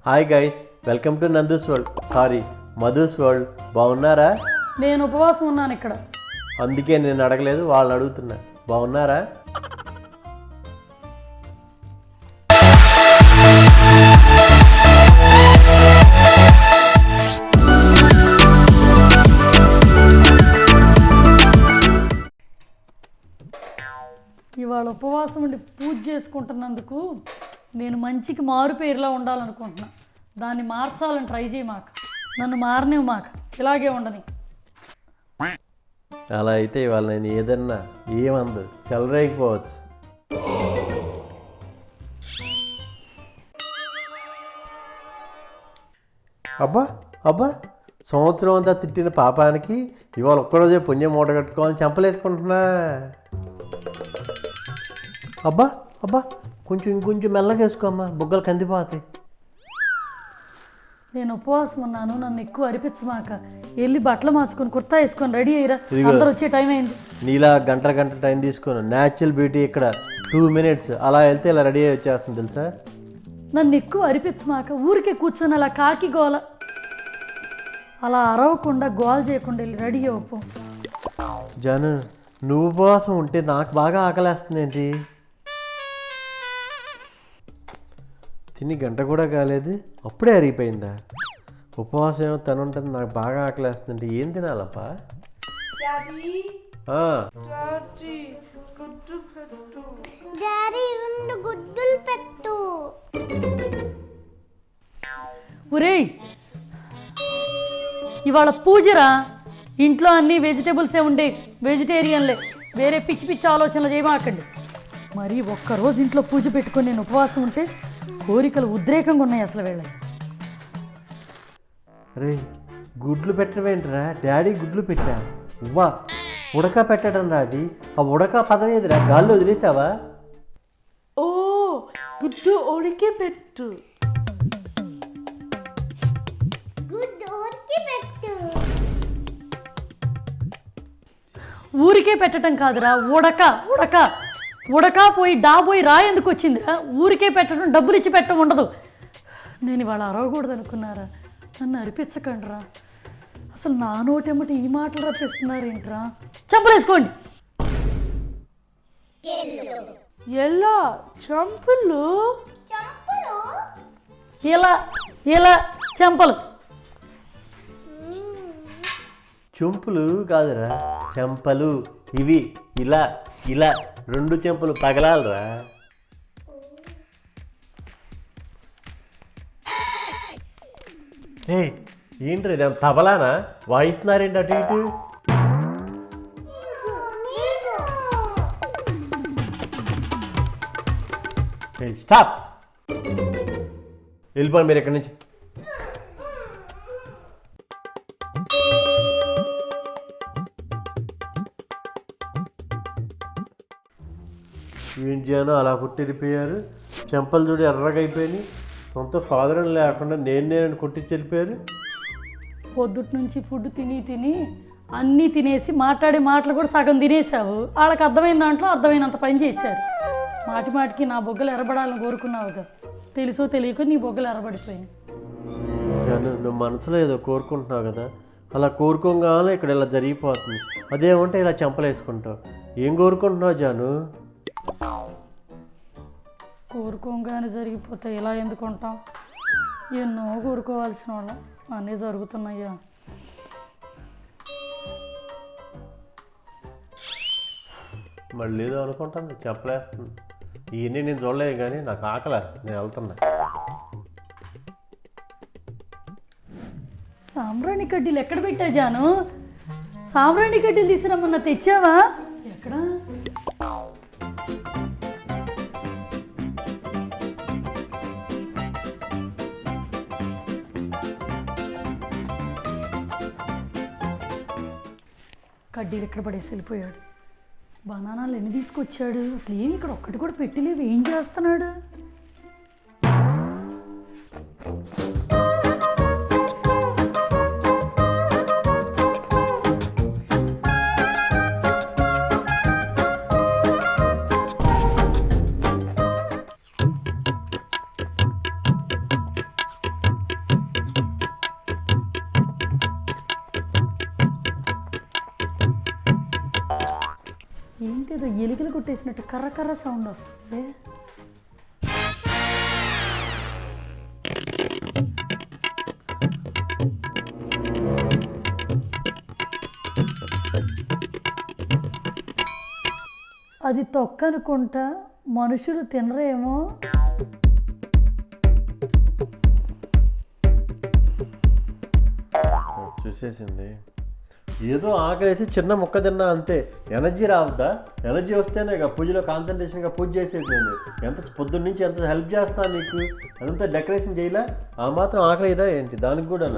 Hi guys, welcome to Nandu's world, sorry Madhu's world. బాగున్నారా? నేను ఉపవాసం ఉన్నాను ఇక్కడ. అందుకే నేను అడగలేదు, వాళ్ళని అడుగుతున్నా. బాగున్నారా? ఇవాళ ఉపవాసం ఉండి పూజ చేసుకుంటున్నందుకు నేను మంచికి మారు పేరులా ఉండాలనుకుంటున్నా. దాన్ని మార్చాలని ట్రై చేయి మాకు, నన్ను మారనివ్వు మాకు, ఇలాగే ఉండని. అలా అయితే ఇవాళ నేను ఏదన్నా ఏమందు చెలరేగిపోవచ్చు. అబ్బా అబ్బా, సంవత్సరం అంతా తిట్టిన పాపానికి ఇవాళ ఒక్కరోజే పుణ్యం మూట కట్టుకోవాలని చంపలేసుకుంటున్నా. అబ్బా అబ్బా, కొంచెం ఇంకొంచెం మెల్లగా వేసుకోమ్మా, బుగ్గలు కందిపోతాయి. నేను ఉపవాసం ఉన్నాను, నన్ను ఎక్కువ అరిపించమాక. వెళ్ళి బట్టలు మార్చుకొని కుర్తా వేసుకొని రెడీ అయ్యిరా, అందరూ వచ్చే టైం అయింది. నీలా గంట టైం తీసుకొని న్యాచురల్ బ్యూటీ ఇక్కడ 2 minutes అలా వెళ్తే ఇలా రెడీ అయ్యి వచ్చేస్తుంది తెలుసా. నన్ను ఎక్కువ అరిపించమాక, ఊరికే కూర్చొని అలా కాకి గోల, అలా అరవకుండా గోల చేయకుండా వెళ్ళి రెడీ అవ్వపు. జాను, నువ్వు ఉపవాసం ఉంటే నాకు బాగా ఆకలేస్తుంది ఏంటి? తిని గంట కూడా కాలేదు, అప్పుడే అరిగిపోయిందా? ఉపవాసం ఏమో తను ఉంటుంది, నాకు బాగా ఆకలేస్తుంది. ఏం తినాలప్పా? ఒరేయ్, ఇవాళ పూజరా, ఇంట్లో అన్ని వెజిటేబుల్సే ఉండే, వెజిటేరియన్లే, వేరే పిచ్చి పిచ్చి ఆలోచనలు చేయమాకండి. మరి ఒక్కరోజు ఇంట్లో పూజ పెట్టుకొని నేను ఉపవాసం ఉంటే కోరికలు ఉద్రేకంగా ఉన్నాయి అసలు వీళ్ళ. అరే, గుడ్లు పెట్టవేంట్రా? డాడీ గుడ్లు పెట్టా. వా, ఉడక పెట్టడం రాది. ఆ ఉడక పదం ఏదిరా? గాల్లో వదిలేసావా? ఓ, గుడ్డు ఉడికే పెట్టు. ఊరికే పెట్టడం కాదురా, ఉడక ఉడక ఉడక పోయి పోయి రా ఎందుకు వచ్చిందిరా? ఊరికే పెట్టడం, డబ్బులు ఇచ్చి పెట్టడం ఉండదు. నేను ఇవాళ అరవకూడదు అనుకున్నారా? నన్ను అరిపించకండి రా. అసలు నా నోటేమిటి ఈ మాటలు రప్పిస్తున్నారు ఏంట్రా? చంపలేసుకోండి. ఎలా చంపులు? ఇలా ఇలా చెంపలు. చెంపులు కాదురా, చెంపలు. ఇవి ఇలా ఇలా 2 చెంపలు పగలాలరా. ఏ ఏంట్రా ఇది? తబలానా వాయిస్తున్నారేంటి అటు ఇటు? స్టాప్, వెళ్ళిపోండి మీరు ఇక్కడి నుంచి. ఏంటి జాను అలా కొట్టిరిపోయారు? చెంపలు చూడు ఎర్రగా అయిపోయినాయి. సొంత ఫాదర్ అని లేకుండా నేను కొట్టించి వెళ్ళిపోయారు. పొద్దుటి నుంచి ఫుడ్ తిని అన్నీ తినేసి మాట్లాడే మాటలు కూడా సగం తినేసావు. వాళ్ళకి అర్థమైన దాంట్లో అర్థమైనంత పని చేశారు. మాటికి నా బొగ్గలు ఎర్రబడాలని కోరుకున్నావుగా, తెలుసో తెలియక నీ బొగ్గలు ఎర్రబడిపోయాయి. జాను, నువ్వు మనసులో ఏదో కోరుకుంటున్నావు కదా, అలా కోరుకోగానే ఇక్కడ ఇలా జరిగిపోతుంది. అదేమంటే ఇలా చెంపలేసుకుంటావు. ఏం కోరుకుంటున్నావు జాను? కోరుకోగానే జరిగిపోతాయి, ఇలా ఎందుకు ఉంటాం? ఎన్నో కోరుకోవాల్సిన వాళ్ళం, అన్నీ జరుగుతున్నాయ్యా. మళ్ళీ ఏదో అనుకుంటాను, చెప్పలేస్తుంది. ఇవన్నీ నేను చూడలేదు కానీ నాకు ఆకలేస్తుంది, నేను వెళ్తున్నా. సాంబ్రాణి కడ్డీలు ఎక్కడ పెట్టా జాను? సాంబ్రాణి కడ్డీలు తీసుకురమ్మన్నా, తెచ్చావా? ఎక్కడ? కడ్డీలు ఎక్కడ పడేసి వెళ్ళిపోయాడు. బనానాలు ఎన్ని తీసుకొచ్చాడు? అసలు ఏమి ఇక్కడ ఒక్కటి కూడా పెట్టలేవు. ఏం చేస్తున్నాడు? ఏంటిదో ఎలికలు కొట్టేసినట్టు కర్ర కర్ర సౌండ్ వస్తుంది. అది తొక్కనుకుంటా, మనుషులు తినరేమో. చూసేసింది. ఏదో ఆకలేసి చిన్న ముక్క తిన్నా అంతే. ఎనర్జీ రావద్దా? ఎనర్జీ వస్తేనే ఇక పూజలో కాన్సన్ట్రేషన్గా పూజ చేసేది. నేను ఎంత పొద్దున్న నుంచి ఎంత హెల్ప్ చేస్తాను నీకు, అదంతా డెకరేషన్ చేయలే. ఆ మాత్రం ఆకలిదా ఏంటి దానికి కూడా?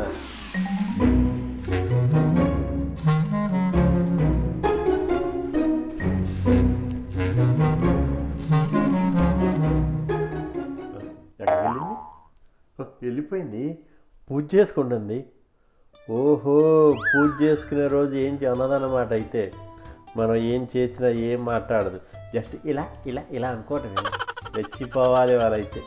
వెళ్ళిపోయింది. పూజ చేసుకుంటుంది. ఓహో, పూజ చేసుకునే రోజు ఏం అన్నదన్నమాట. అయితే మనం ఏం చేసినా ఏం మాట్లాడదు, జస్ట్ ఇలా ఇలా ఇలా అనుకోవటం. రెచ్చిపోవాలి వాళ్ళైతే.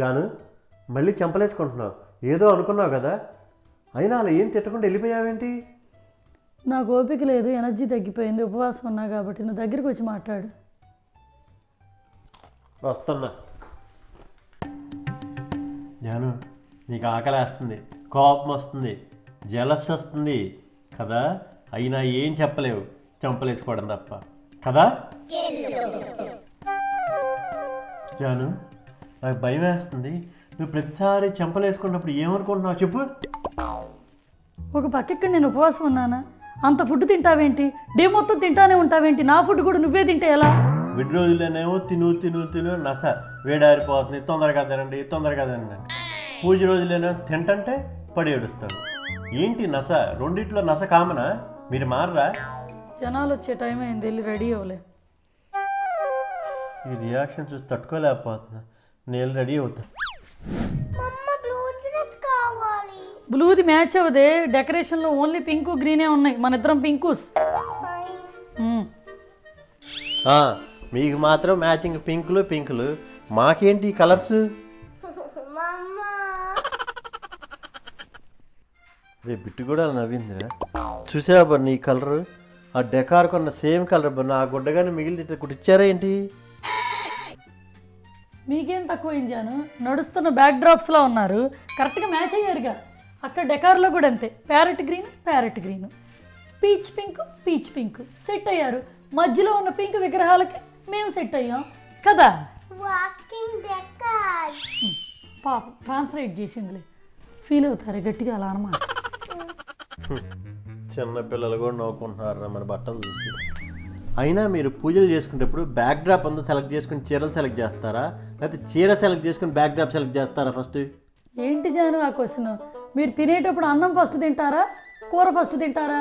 జాను, మళ్ళీ చెంపలేసుకుంటున్నావు. ఏదో అనుకున్నావు కదా, అయినా అలా ఏం తిట్టకుండా వెళ్ళిపోయావేంటి? నాకు ఓపిక లేదు, ఎనర్జీ తగ్గిపోయింది, ఉపవాసం ఉన్నా కాబట్టి. నువ్వు దగ్గరికి వచ్చి మాట్లాడు. వస్తున్నా. జాను, నీకు ఆకలి వేస్తుంది, కోపం వస్తుంది, జలస్ వస్తుంది కదా, అయినా ఏం చెప్పలేవు, చెంపలేసుకోవడం తప్ప కదా. జాను, నాకు భయం వేస్తుంది. నువ్వు ప్రతిసారి చెంపలేసుకున్నప్పుడు ఏమనుకుంటున్నావు చెప్పు. ఒక పక్క నేను ఉపవాసం ఉన్నానా? అంత ఫుడ్ తింటావేంటి? డే మొత్తం తింటానే ఉంటావేంటి? నా ఫుడ్ కూడా నువ్వే తింటే ఎలా? విడి రోజుల్లోనేమో తిను తిను తిను నస, వేడారిపోతుంది, తొందరగా తినండి తొందరగా తినండి. పూజ రోజుల్లోనే తింటంటే పడి ఏడుస్తాడు. ఏంటి నస? రెండిట్లో నస కామనా? మీరు మారరా? జనాలు వచ్చే టైం అయింది, వెళ్ళి రెడీ అవ్వలే. ఈ రియాక్షన్ చూసి తట్టుకోలేకపోతున్నా. నేను రెడీ అవుతా. బ్లూది మ్యాచ్ అవ్వదే, డెకరేషన్లో ఓన్లీ పింక్ గ్రీనే ఉన్నాయి, మన ఇద్దరం పింకుస్. మీకు మాత్రం మ్యాచింగ్ పింకులు, మాకేంటి కలర్స్? రే బిట్టు కూడా నవ్విందిరా. చూసావా బన్ను ఈ కలర్? ఆ డెకార్ కొన్న సేమ్ కలర్ బన్ను. ఆ గుడ్డగానే మిగిలి కుట్టించారా ఏంటి? మీకేం తక్కువ ఇంజాను, నడుస్తున్న బ్యాక్ డ్రాప్స్లో ఉన్నారు, కరెక్ట్గా మ్యాచ్ అయ్యారుగా. అక్కడ డెకార్లో కూడా అంతే, parrot green, peach pink set అయ్యారు. మధ్యలో ఉన్న పింక్ విగ్రహాలకి మేము సెట్ అయ్యాం కదా. పాపం ట్రాన్స్లేట్ చేసిందిలే, ఫీల్ అవుతారు గట్టిగా అలా అన్నమాట. చిన్న పిల్లలు కూడా నవ్వుకుంటున్నారు మన బట్టలు చూసి. అయినా మీరు పూజలు చేసుకునేటప్పుడు బ్యాక్ డ్రాప్ అంతా సెలెక్ట్ చేసుకుని చీరలు సెలెక్ట్ చేస్తారా, లేకపోతే చీర సెలెక్ట్ చేసుకుని బ్యాక్ డ్రాప్ సెలెక్ట్ చేస్తారా? ఫస్ట్ ఏంటి జాను ఆ క్వశ్చన్? మీరు తినేటప్పుడు అన్నం ఫస్ట్ తింటారా, కూర ఫస్ట్ తింటారా?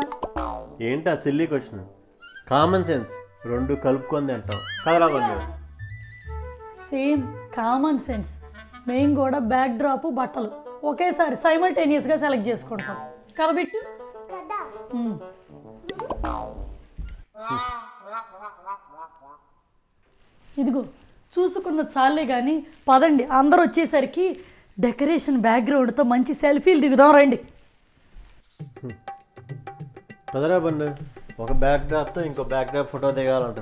ఏంటి ఆ సిల్లీ క్వశ్చన్? కామన్ సెన్స్, రెండు కలుపుకొని తింటాం కదరా వాళ్ళు. Same common sense. మేము కూడా బ్యాక్ డ్రాప్ బట్టలు ఒకేసారి సైమల్టేనియస్గా సెలెక్ట్ చేసుకుంటాం కదా బిట్టు. ఇదిగో చూసుకున్న చాలే కానీ పదండి, అందరు వచ్చేసరికి డెకరేషన్ బ్యాక్గ్రౌండ్తో మంచి సెల్ఫీలు దిగుదాం రండి. పదరా బన్ను, ఒక బ్యాక్ డ్రాప్తో ఇంకో బ్యాక్ డ్రాప్ ఫోటో దిగాలంట.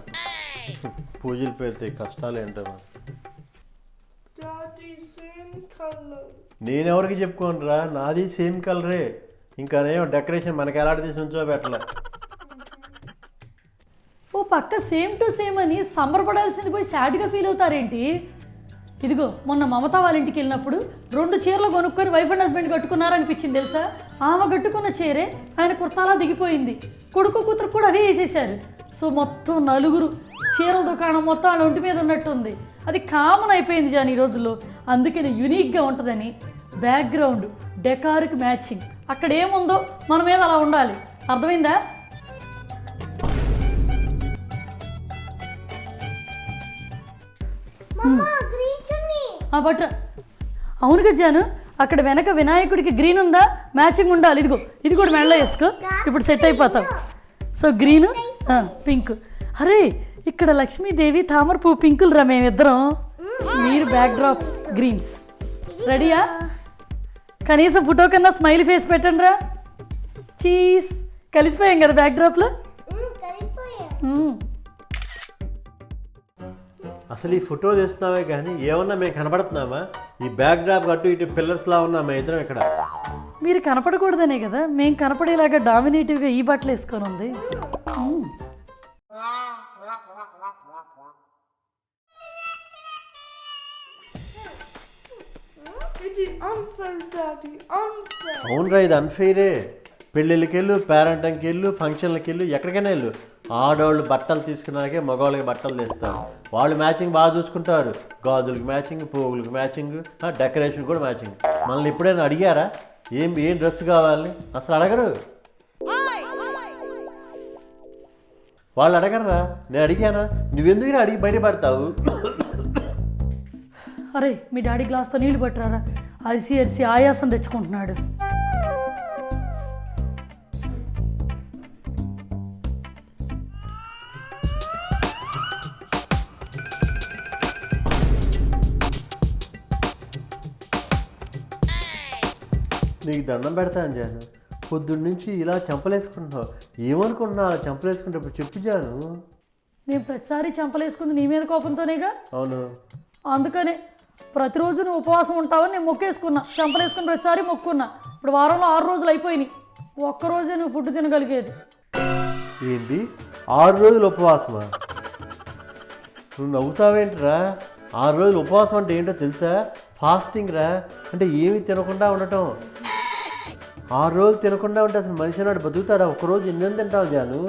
పూజలు పెడితే కష్టాలు ఏంటో. నేనెవరికి చెప్పుకోనరా, నాది సేమ్ కలరే. ఇంకా నేను డెకరేషన్ మనకి ఎలాంటి తీసి ఉంచో పెట్టలే. ఓ పక్క సేమ్ టు సేమ్ అని సంబరపడాల్సింది పోయి సాడ్గా ఫీల్ అవుతారేంటి? ఇదిగో మొన్న మమతా వాళ్ళ ఇంటికి వెళ్ళినప్పుడు 2 చీరలు కొనుక్కొని వైఫ్ అండ్ హస్బెండ్ కట్టుకున్నారనిపించింది తెలుసా. ఆమె కట్టుకున్న చీరే ఆయన కుర్తాలా దిగిపోయింది, కొడుకు కూతురు కూడా అదే వేసేసారు. సో మొత్తం నలుగురు చీరల దుకాణం మొత్తం వాళ్ళ ఒంటి మీద ఉన్నట్టుంది. అది కామన్ అయిపోయింది జాని ఈ రోజుల్లో. అందుకని యూనిక్గా ఉంటుందని బ్యాక్గ్రౌండ్ డెకార్కి మ్యాచింగ్, అక్కడ ఏముందో మన మీద అలా ఉండాలి. అర్థమైందా? బట్రా అవును గజ్జాను, అక్కడ వెనక వినాయకుడికి గ్రీన్ ఉందా, మ్యాచింగ్ ఉండాలి. ఇదిగో ఇది కూడా మెడలో వేసుకో, ఇప్పుడు సెట్ అయిపోతాం. So green pink. అరే ఇక్కడ లక్ష్మీదేవి తామర పువ్వు పింకులు రా మేమిద్దరం. మీరు బ్యాక్ డ్రాప్ గ్రీన్స్. రెడీయా? కనీసం ఫోటో కన్నా స్మైల్ ఫేస్ పెట్టండి రా. చీజ్. కలిసిపోయాం కదా బ్యాక్ డ్రాప్లో. అసలు ఈ ఫోటో తీస్తున్నామే కానీ ఏమన్నా మేము కనపడుతున్నామా? ఈ బ్యాక్ డ్రాప్ అటు ఇటు పిల్లర్స్లా ఉన్నామా ఇద్దరం ఇక్కడ? మీరు కనపడకూడదనే కదా మేము కనపడేలాగా డామినేటివ్గా ఈ బట్టలు వేసుకొని ఉంది. అవునరా, ఇది అన్ఫెయిరే. పెళ్ళిళ్ళకి వెళ్ళు, పేరెంటంకి వెళ్ళు, ఫంక్షన్లకి వెళ్ళు, ఎక్కడికైనా వెళ్ళు. ఆడవాళ్ళు బట్టలు తీసుకున్నాకే మగవాళ్ళకి బట్టలు తెస్తారు. వాళ్ళు మ్యాచింగ్ బాగా చూసుకుంటారు. గాజులకి మ్యాచింగ్, పువ్వులకి మ్యాచింగ్, డెకరేషన్ కూడా మ్యాచింగ్. మనల్ని ఎప్పుడైనా అడిగారా ఏం డ్రెస్ కావాలి? అసలు అడగరు. వాళ్ళు అడగరా? నేను అడిగానా? నువ్వెందుకు అడిగి బయటపడతావు? అరే మీ డాడీ గ్లాస్తో నీళ్ళు పట్టరారా, అరిసి అరిసి ఆయాసం తెచ్చుకుంటున్నాడు. నీకు దండం పెడతాను జాను, పొద్దున్న నుంచి ఇలా చంపలేసుకుంటున్నావు. ఏమనుకుంటున్నావు అలా చంపలేసుకుంటప్పుడు చెప్పు జాను. నేను ప్రతిసారి చంపలేసుకుంది నీ మీద కోపంతోనేగా. అవును, అందుకనే ప్రతిరోజు నువ్వు ఉపవాసం ఉంటావని నేను మొక్కేసుకున్నా. చంపలేసుకుని ప్రతిసారి మొక్కున్నా. ఇప్పుడు వారంలో 6 రోజులు అయిపోయినాయి. ఒక్కరోజే నువ్వు ఫుడ్ తినగలిగేది. ఏంటి 6 రోజులు ఉపవాసమా? నువ్వు నవ్వుతావేంటిరా? 6 రోజులు ఉపవాసం అంటే ఏంటో తెలుసా? ఫాస్టింగ్ రా. అంటే ఏమి తినకుండా ఉండటం. 6 రోజులు తినకుండా ఉంటే అసలు మనిషి నాడు బతుకుతాడా? ఒక్కరోజు ఎన్ని తింటావు జాను?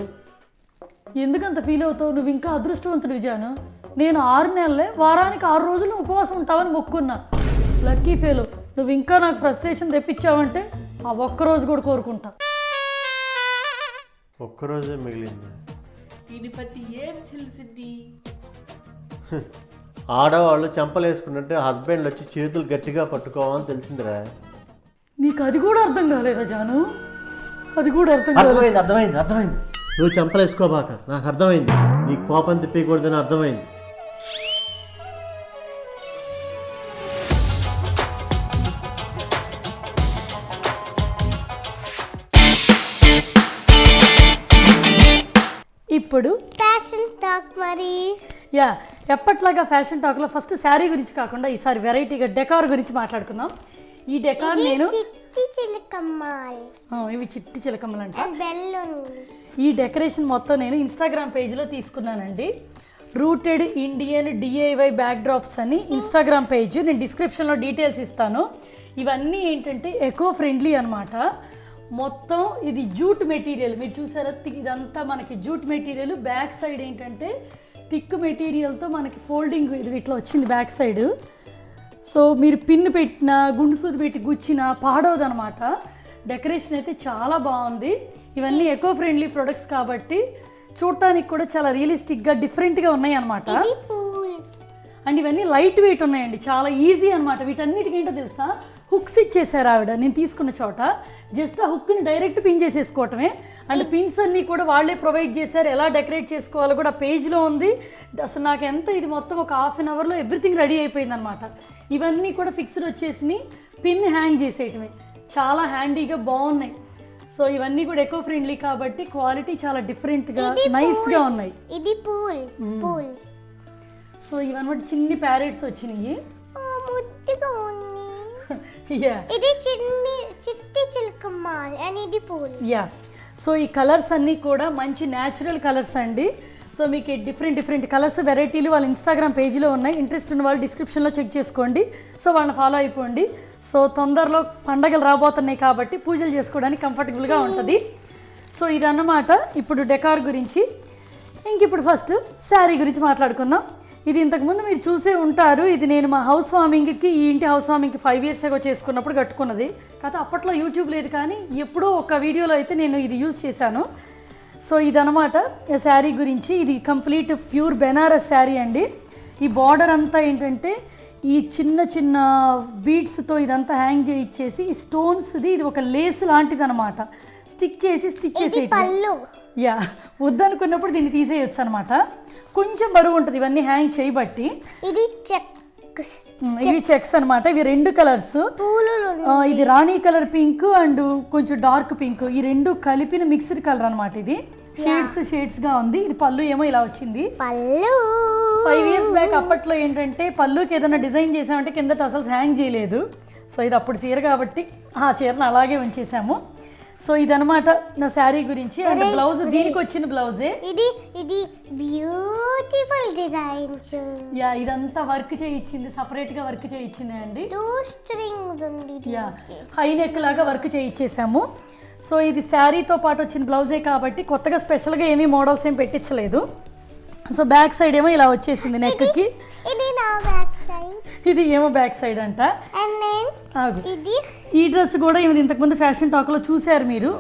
ఎందుకంత ఫీల్ అవుతావు? నువ్వు ఇంకా అదృష్టవంతుడు జాను. నేను 6 నెలలే వారానికి 6 రోజులు ఉపవాసం ఉంటావని మొక్కున్నా. Lucky fail. నువ్వు ఇంకా నాకు ఫ్రస్ట్రేషన్ తెప్పించావంటే ఆ ఒక్కరోజు కూడా కోరుకుంటా. ఒక్కరోజే మిగిలింది. ఆడవాళ్ళు చంపలేసుకున్నట్టే హస్బెండ్ వచ్చి చేతులు గట్టిగా పట్టుకోవాలని తెలిసిందిరా. నీకు అది కూడా అర్థం కాలేదా జాను? అది కూడా అర్థమైంది. అర్థమైంది. నువ్వు చంపలేసుకోబాక, నాకు అర్థమైంది. నీ కోపం తిప్పకూడదని అర్థమైంది. ఇప్పుడు ఫ్యాషన్ టాక్. మరి ఎప్పట్లాగా ఫ్యాషన్ టాక్లో ఫస్ట్ శారీ గురించి కాకుండా ఈసారి వెరైటీగా డెకార్ గురించి మాట్లాడుకుందాం. ఈ డెకార్ నేను ఇవి చిట్టి చిలకమ్మలు అంట. ఈ డెకరేషన్ మొత్తం నేను ఇన్స్టాగ్రామ్ పేజ్లో తీసుకున్నానండి. Rooted Indian DIY back drops అని ఇన్స్టాగ్రామ్ పేజ్. నేను డిస్క్రిప్షన్లో డీటెయిల్స్ ఇస్తాను. ఇవన్నీ ఏంటంటే ఎకో ఫ్రెండ్లీ అనమాట. మొత్తం ఇది జూట్ మెటీరియల్. మీరు చూసారా, ఇదంతా మనకి జూట్ మెటీరియల్. బ్యాక్ సైడ్ ఏంటంటే థిక్ మెటీరియల్తో మనకి ఫోల్డింగ్ ఇది ఇట్లా వచ్చింది బ్యాక్ సైడ్. సో మీరు పిన్ పెట్టినా, గుండు సూది పెట్టి గుచ్చినా పాడవదు అనమాట. డెకరేషన్ అయితే చాలా బాగుంది. ఇవన్నీ ఎకో ఫ్రెండ్లీ ప్రొడక్ట్స్ కాబట్టి చూడటానికి కూడా చాలా రియలిస్టిక్గా డిఫరెంట్గా ఉన్నాయి అనమాట. అండ్ ఇవన్నీ లైట్ వెయిట్ ఉన్నాయండి, చాలా ఈజీ అనమాట. వీటన్నిటికి ఏంటో తెలుసా, హుక్స్ ఇచ్చేసారు ఆవిడ నేను తీసుకున్న చోట. జస్ట్ ఆ హుక్ని డైరెక్ట్ పిన్ చేసేసుకోవటమే. అండ్ పిన్స్ అన్నీ కూడా వాళ్ళే ప్రొవైడ్ చేశారు. ఎలా డెకరేట్ చేసుకోవాలో కూడా పేజ్లో ఉంది. అసలు నాకు ఎంత ఇది మొత్తం ఒక ½ అన్ అవర్లో ఎవ్రీథింగ్ రెడీ అయిపోయింది అనమాట. ఇవన్నీ కూడా ఫిక్స్డ్ వచ్చేసి పిన్ హ్యాంగ్ చేసేయటమే. చాలా హ్యాండీగా బాగున్నాయి. సో ఇవన్నీ కూడా ఎకో ఫ్రెండ్లీ కాబట్టి క్వాలిటీ చాలా డిఫరెంట్గా నైస్గా ఉన్నాయి. ఇది పూల్. సో ఇవన్నమాట చిన్ని ప్యారెట్స్ వచ్చినాయి. సో ఈ కలర్స్ అన్నీ కూడా మంచి న్యాచురల్ కలర్స్ అండి. సో మీకు డిఫరెంట్ కలర్స్ వెరైటీలు వాళ్ళ ఇన్స్టాగ్రామ్ పేజీలో ఉన్నాయి. ఇంట్రెస్ట్ ఉన్న వాళ్ళు డిస్క్రిప్షన్లో చెక్ చేసుకోండి. సో వాళ్ళని ఫాలో అయిపోండి. సో తొందరలో పండగలు రాబోతున్నాయి కాబట్టి పూజలు చేసుకోవడానికి కంఫర్టబుల్గా ఉంటుంది. సో ఇదన్నమాట ఇప్పుడు డెకార్ గురించి. ఇప్పుడు ఫస్ట్ శారీ గురించి మాట్లాడుకుందాం. ఇది ఇంతకుముందు మీరు చూసే ఉంటారు. ఇది నేను మా హౌస్ వార్మింగ్కి, ఈ ఇంటి హౌస్ వార్మింగ్కి 5 years ago చేసుకున్నప్పుడు కట్టుకున్నది. కాకపోతే అప్పట్లో యూట్యూబ్ లేదు, కానీ ఎప్పుడో ఒక వీడియోలో అయితే నేను ఇది యూజ్ చేశాను. సో ఇదన్నమాట శారీ గురించి. ఇది కంప్లీట్ ప్యూర్ బెనారస్ శారీ అండి. ఈ బార్డర్ అంతా ఏంటంటే ఈ చిన్న బీడ్స్తో ఇదంతా హ్యాంగ్ చేయించేసి ఈ స్టోన్స్ది ఇది ఒక లేస్ లాంటిది అనమాట. స్టిచ్ చేసి వద్దనుకున్నప్పుడు దీన్ని తీసేయచ్చు అనమాట. కొంచెం బరువు ఉంటుంది ఇవన్నీ హ్యాంగ్ చేయబట్టి. ఇది చెక్స్ ఇవి చెక్స్ అన్నమాట. ఇవి 2 కలర్స్. పూలు ఇది రాణి కలర్ పింక్ అండ్ కొంచెం డార్క్ పింక్, ఈ 2 కలిపిన మిక్స్డ్ కలర్ అన్నమాట. ఇది షేడ్స్ గా ఉంది. ఇది పళ్ళు ఏమో ఇలా వచ్చింది. పళ్ళు 5 years బ్యాక్ అప్పట్లో ఏంటంటే పళ్ళుకి ఏదైనా డిజైన్ చేసామంటే కిందట అసలు హ్యాంగ్ చేయలేదు. సో ఇది అప్పుడు చీర కాబట్టి ఆ చీరను అలాగే ఉంచేసాము. సో ఇదనమాట నా శారీ గురించి. అండ్ బ్లౌజ్ దీనికి వచ్చిన బ్లౌజే. ఇది బ్యూటిఫుల్ డిజైన్స్. యా, ఇదంతా వర్క్ చేయించింది, సపరేట్ గా వర్క్ చేయించింది అండి. 2 strings ఉంది. యా, హై నెక్ లాగా వర్క్ చేయించేసాము. సో ఇది శారీతో పాటు వచ్చిన బ్లౌజే కాబట్టి కొత్తగా స్పెషల్గా ఏమీ మోడల్స్ ఏం పెట్టించలేదు. సో బ్యాక్ సైడ్ ఏమో ఇలా వచ్చేసింది నెక్కి. ఇది నా బ్యాక్ సైడ్. ఇది ఏమో బ్యాక్ సైడ్ అంట. అండ్ దెన్ ఇది ఈ డ్రెస్ కూడా ఇది ఇంతకుముందు ఫ్యాషన్ టాక్లో చూశారు మీరు.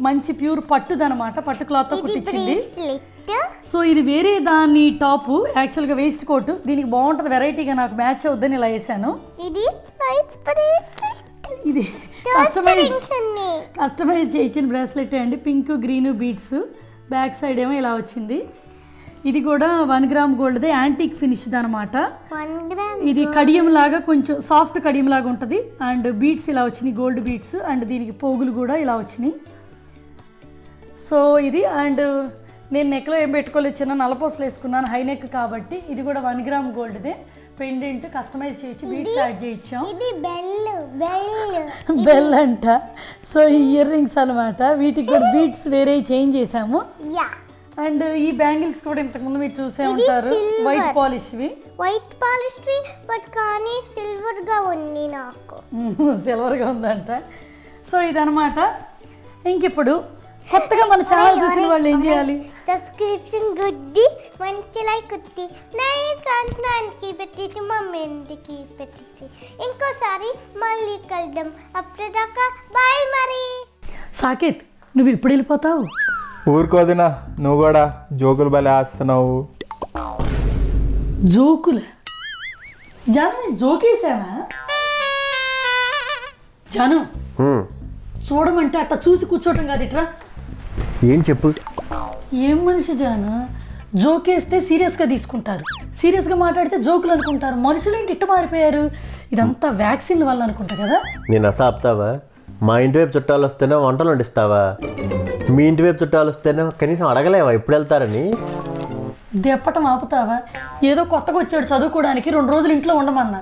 మంచి ప్యూర్ పట్టుదనమాట, పట్టు క్లాత్తో కుట్టించింది. సో ఇది వేరే దాని టాప్, యాక్చువల్గా వేస్ట్ కోట్. దీనికి బాగుంటుంది, వెరైటీగా నాకు మ్యాచ్ అవుద్దని ఇలా వేసాను. ఇది ఇది కస్టమైజ్ చేయించిన బ్రాస్లెట్ అండి, pink green beads. Back side ఏమో ఇలా వచ్చింది. ఇది కూడా 1 gram గోల్డ్దే, యాంటీక్ ఫినిష్ది అనమాట. ఇది కడియం లాగా, కొంచెం సాఫ్ట్ కడియం లాగా ఉంటుంది. అండ్ బీడ్స్ ఇలా వచ్చినాయి, గోల్డ్ బీడ్స్. అండ్ దీనికి పోగులు కూడా ఇలా వచ్చినాయి. సో ఇది. అండ్ నేను నెక్లో ఏం పెట్టుకోలేదు, చిన్న నల్లపూసలు వేసుకున్నాను, హై నెక్ కాబట్టి. ఇది కూడా 1 gram గోల్డ్దే, పెండెంట్ కస్టమైజ్ చేయొచ్చు, బీడ్స్ యాడ్ చేయించాం. బెల్ అంట. సో ఈ ఇయర్ రింగ్స్ అనమాట, వీటికి కూడా బీడ్స్ వేరే చేంజ్ చేసాము. అండ్ ఈ బ్యాంగిల్స్ కూడా ఇంతకుముందు మీరు చూసే ఉంటారు, వైట్ పాలిష్వి. బట్ కానీ సిల్వర్గా ఉంది, నాకు సిల్వర్గా ఉందంట. సో ఇదనమాట. ఇంకిప్పుడు కొత్తగా మన ఛానల్ చూసిన వాళ్ళు ఏం చేయాలి? సబ్స్క్రిప్షన్ గుద్ది, మంచి లైక్ కొట్టి, నైస్ కాన్స్నానికి పెట్టేసి, మమ్మీ ఇంటికి పెట్టేసి, ఇంకోసారి మళ్ళీ కలుద్దాం. అప్పటిదాకా బాయ్. మరి సాకేత్, నువ్వు ఎప్పుడు వెళ్ళిపోతావు? ఊరుకోదినా, నువ్వు కూడా జోకులు బలి వేస్తున్నావు. జోకులు జాను, జోకేసావా జాను? చూడమంటే అట్లా చూసి కూర్చోవటం కాదు, ఇట్రా. ఏం చెప్పు? ఏం మనిషి జాను, జోకేస్తే సీరియస్గా తీసుకుంటారు, సీరియస్గా మాట్లాడితే జోకులు అనుకుంటారు. మనుషులు ఏంటి ఇట్ట మారిపోయారు? ఇదంతా వ్యాక్సిన్ల వల్ల అనుకుంటా కదా. నేను అసలు ఆపుతావా? మా ఇంటి వైపు చుట్టాలు వస్తేనే వంటలు వండిస్తావా? మీ ఇంటి వైపు చుట్టాలు వస్తేనే కనీసం అడగలేవా ఎప్పుడు వెళ్తారని? దెప్పటం ఆపుతావా? ఏదో కొత్తగా వచ్చాడు చదువుకోవడానికి, 2 రోజులు ఇంట్లో ఉండమన్నా.